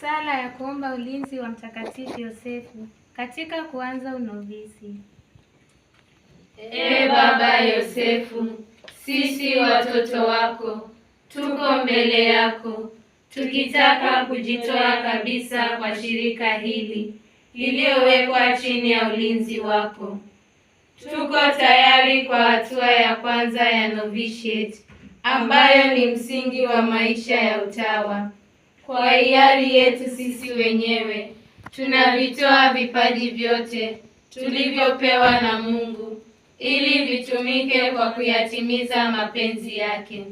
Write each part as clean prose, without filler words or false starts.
Sala ya kuomba ulinzi wa Mtakatifu Yosefu katika kuanza unovisi. Ee Baba Yosefu, sisi watoto wako tuko mbele yako tukitaka kujitoa kabisa kwa shirika hili lililowekwa chini ya ulinzi wako. Tuko tayari kwa hatua ya kwanza ya novitiate ambayo ni msingi wa maisha ya utawa. Kwa hiari yetu sisi wenyewe tunavitoa vipaji vyote tulivyopewa na Mungu ili vitumike kwa kuyatimiza mapenzi yake.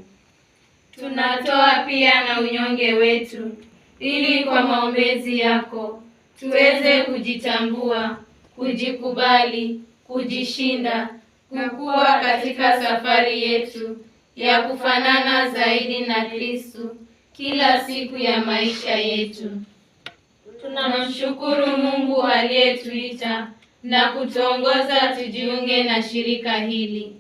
Tunatoa pia na unyonge wetu ili kwa maombezi yako tuweze kujitambua, kujikubali, kujishinda, kukua katika safari yetu ya kufanana zaidi na Kristo kila siku ya maisha yetu. Tunamshukuru Mungu aliyetuita na kutuongoza tujiunge na shirika hili.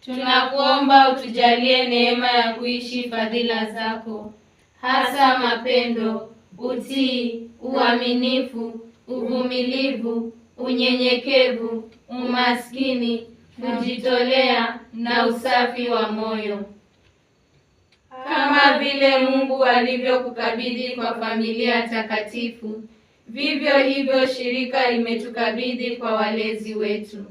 Tunakuomba utujalie neema ya kuishi fadhila zako, hasa mapendo, utii, uaminifu, uvumilivu, unyenyekevu, umaskini, kujitolea na usafi wa moyo. Kama vile Mungu alivyokukabidhi kwa familia takatifu, vivyo hivyo shirika limetukabidhi kwa walezi wetu.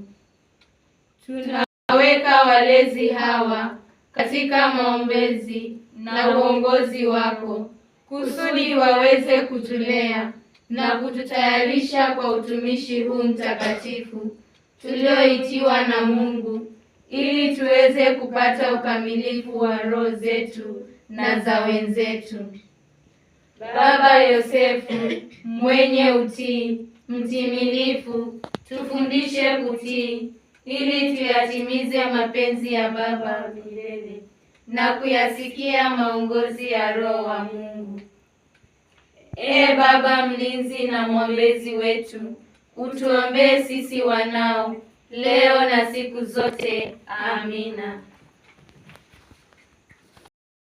Tunaweka walezi hawa katika maombezi na uongozi wako kusudi waweze kutulea na kututayarisha kwa utumishi huu mtakatifu tulioitiwa na Mungu, ili tuweze kupata ukamilifu wa roho zetu na za wenzetu. Baba Yosefu mwenye utii, mtimilifu, tufundishe kutii ili tuyatimize mapenzi ya Baba milele na kuyasikia maongozi ya Roho wa Mungu. Ee Baba mlinzi na mwombezi wetu, utuombee sisi wanao leo na siku zote. Amina.